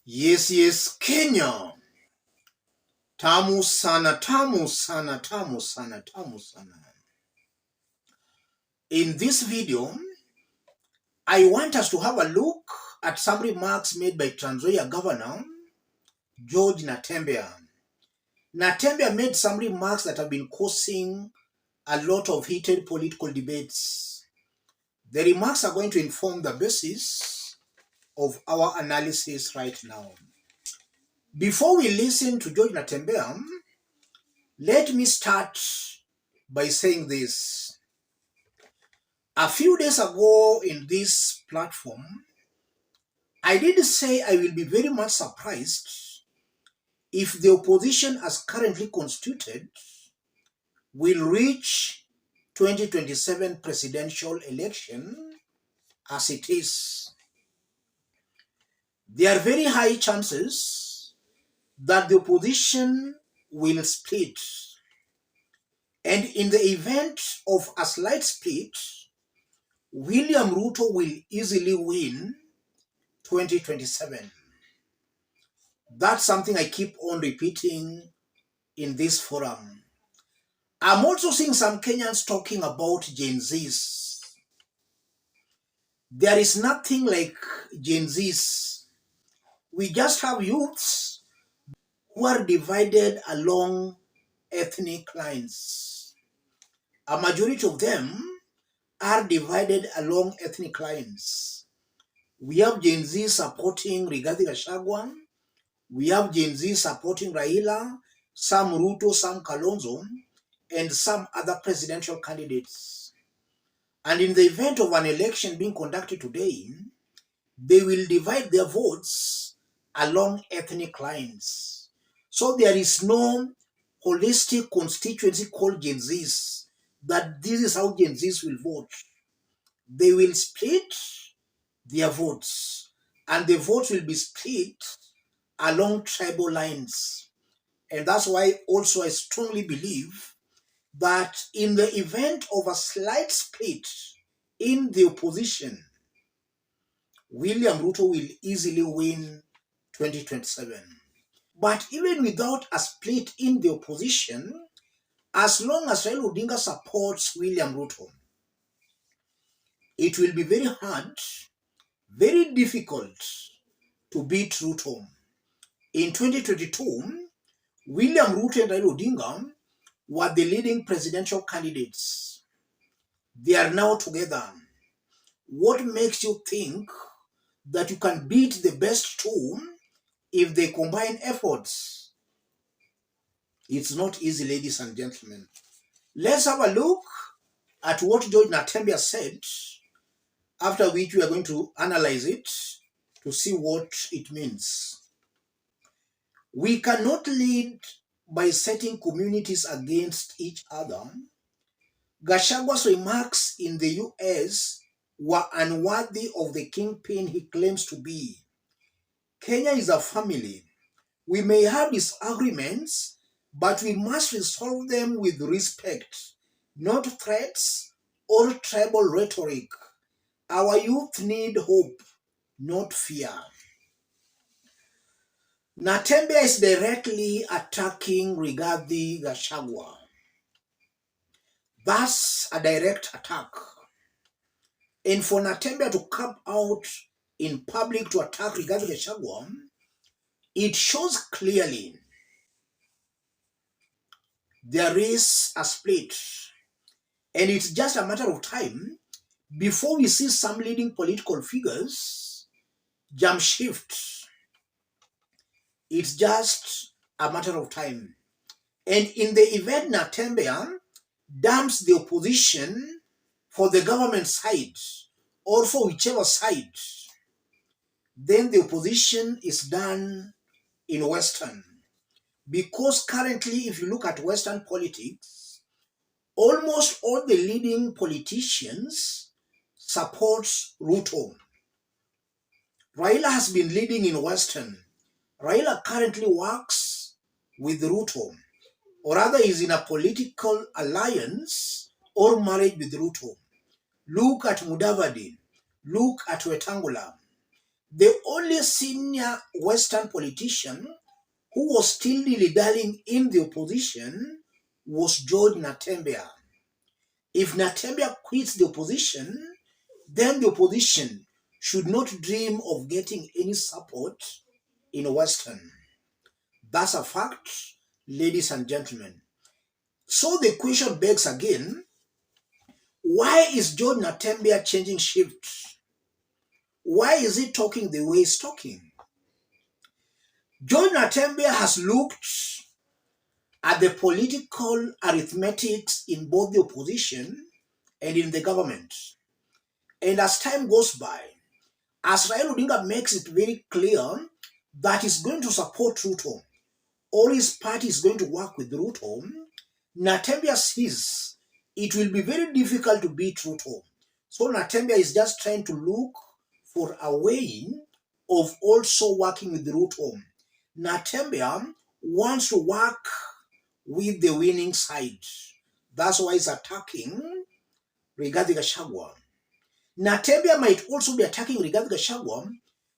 Yes, yes, Kenya. Tamu sana, tamu sana, tamu sana, tamu sana. In this video, I want us to have a look at some remarks made by Trans Nzoia Governor George Natembeya. Natembeya made some remarks that have been causing a lot of heated political debates. The remarks are going to inform the basis of our analysis right now. Before we listen to George Natembeya, let me start by saying this. A few days ago in this platform, I did say I will be very much surprised if the opposition as currently constituted will reach 2027 presidential election as it is. There are very high chances that the opposition will split. And in the event of a slight split, William Ruto will easily win 2027. That's something I keep on repeating in this forum. I'm also seeing some Kenyans talking about Gen Zs. There is nothing like Gen Zs. We just have youths who are divided along ethnic lines. A majority of them are divided along ethnic lines. We have Gen Z supporting Rigathi. We have Gen Z supporting Raila, some Ruto, some Kalonzo, and some other presidential candidates. And in the event of an election being conducted today, they will divide their votes along ethnic lines. So there is no holistic constituency called Gen Zs, that this is how Gen Zs will vote. They will split their votes, and the votes will be split along tribal lines. And that's why also I strongly believe that in the event of a slight split in the opposition, William Ruto will easily win 2027. But even without a split in the opposition, as long as Raila Odinga supports William Ruto, it will be very hard, very difficult to beat Ruto. In 2022, William Ruto and Raila Odinga were the leading presidential candidates. They are now together. What makes you think that you can beat the best two if they combine efforts? It's not easy, ladies and gentlemen. Let's have a look at what George Natembeya said, after which we are going to analyze it to see what it means. We cannot lead by setting communities against each other. Gachagwa's remarks in the US were unworthy of the kingpin he claims to be. Kenya is a family. We may have disagreements, but we must resolve them with respect, not threats or tribal rhetoric. Our youth need hope, not fear. Natembeya is directly attacking Rigathi Gachagua. That's a direct attack. And for Natembeya to come out in public to attack Rigathi Gachagua, it shows clearly there is a split. And it's just a matter of time before we see some leading political figures jump shift. It's just a matter of time. And in the event Natembeya dumps the opposition for the government side or for whichever side, then the opposition is done in Western. Because currently, if you look at Western politics, almost all the leading politicians support Ruto. Raila has been leading in Western. Raila currently works with Ruto, or rather is in a political alliance or marriage with Ruto. Look at Mudavadi. Look at Wetangula. The only senior Western politician who was still dilly-dallying in the opposition was George Natembeya. If Natembeya quits the opposition, then the opposition should not dream of getting any support in Western. That's a fact, ladies and gentlemen. So the question begs again, why is George Natembeya changing shifts? Why is he talking the way he's talking? George Natembeya has looked at the political arithmetics in both the opposition and in the government. And as time goes by, as Raila Odinga makes it very clear that he's going to support Ruto, or his party is going to work with Ruto, Natembeya sees it will be very difficult to beat Ruto. So Natembeya is just trying to look for a way of also working with Ruto. Natembeya wants to work with the winning side. That's why he's attacking Rigathi Gachagua. Natembeya might also be attacking Rigathi Gachagua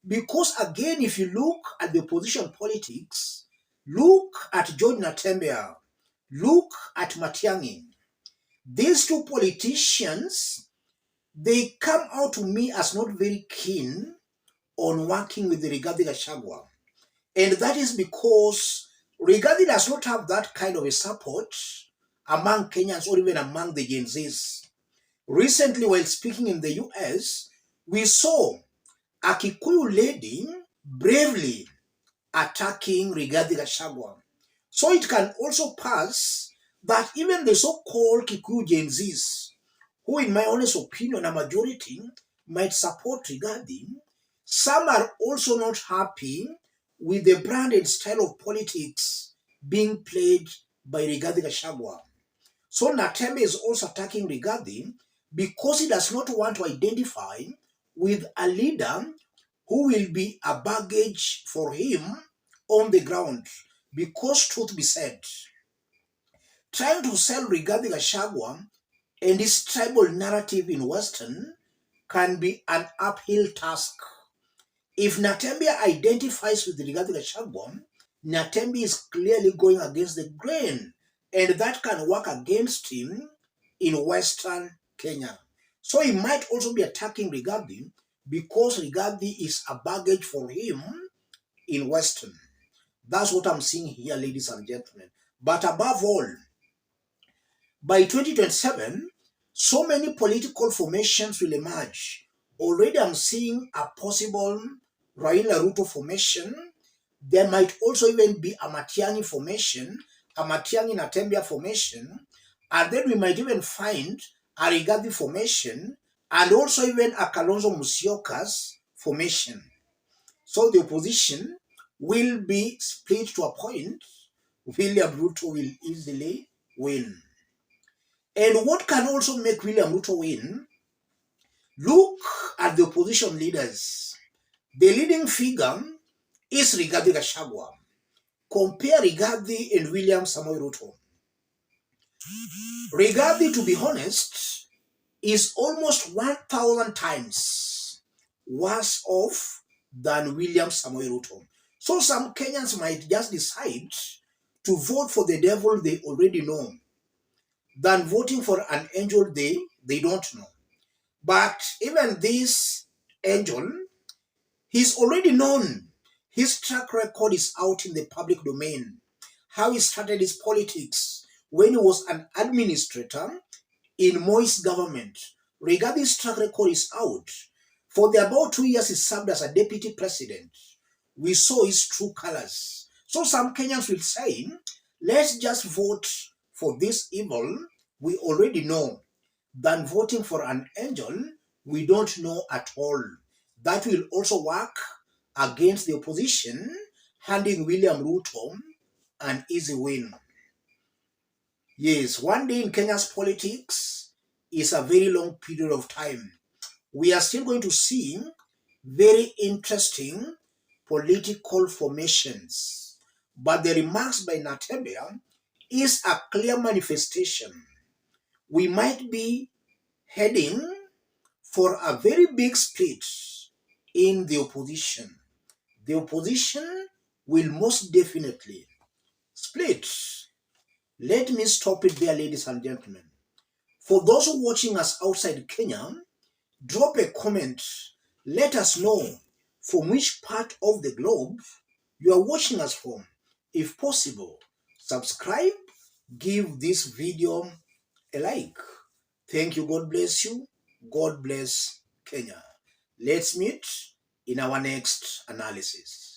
because, again, if you look at the opposition politics, look at George Natembeya, look at Matiang'i. These two politicians, they come out to me as not very keen on working with Rigathi Gachagua. And that is because Rigathi does not have that kind of a support among Kenyans or even among the Gen Zs. Recently, while speaking in the US, we saw a Kikuyu lady bravely attacking Rigathi Gachagua. So it can also pass that even the so-called Kikuyu Gen Zs, who in my honest opinion, a majority, might support Rigathi, some are also not happy with the brand and style of politics being played by Rigathi Gachagua. So Natembeya is also attacking Rigathi because he does not want to identify with a leader who will be a baggage for him on the ground. Because truth be said, trying to sell Rigathi Gachagua and his tribal narrative in Western can be an uphill task. If Natembeya identifies with Rigathi Gachagua, Natembeya is clearly going against the grain, and that can work against him in Western Kenya. So he might also be attacking Rigathi because Rigathi is a baggage for him in Western. That's what I'm seeing here, ladies and gentlemen. But above all, by 2027, so many political formations will emerge. Already I'm seeing a possible Raila Ruto formation. There might also even be a Matiang'i formation, a Matiang'i Natembeya formation, and then we might even find a Rigathi formation, and also even a Kalonzo Musyoka's formation. So the opposition will be split to a point. William Ruto will easily win. And what can also make William Ruto win? Look at the opposition leaders. The leading figure is Rigathi Gachagua. Compare Rigathi and William Samoei Ruto. Rigathi, to be honest, is almost 1,000 times worse off than William Samoei Ruto. So some Kenyans might just decide to vote for the devil they already know than voting for an angel they don't know. But even this angel, he's already known. His track record is out in the public domain. How he started his politics when he was an administrator in Moi's government. Rigathi's track record is out. For the about 2 years he served as a deputy president, we saw his true colors. So some Kenyans will say, let's just vote for this evil we already know than voting for an angel we don't know at all. That will also work against the opposition, handing William Ruto an easy win. Yes, one day in Kenya's politics is a very long period of time. We are still going to see very interesting political formations. But the remarks by Natembeya is a clear manifestation. We might be heading for a very big split in the opposition. The opposition will most definitely split. Let me stop it there, ladies and gentlemen. For those watching us outside Kenya, drop a comment. Let us know from which part of the globe you are watching us from. If possible, subscribe, give this video a like. Thank you. God bless you. God bless Kenya. Let's meet in our next analysis.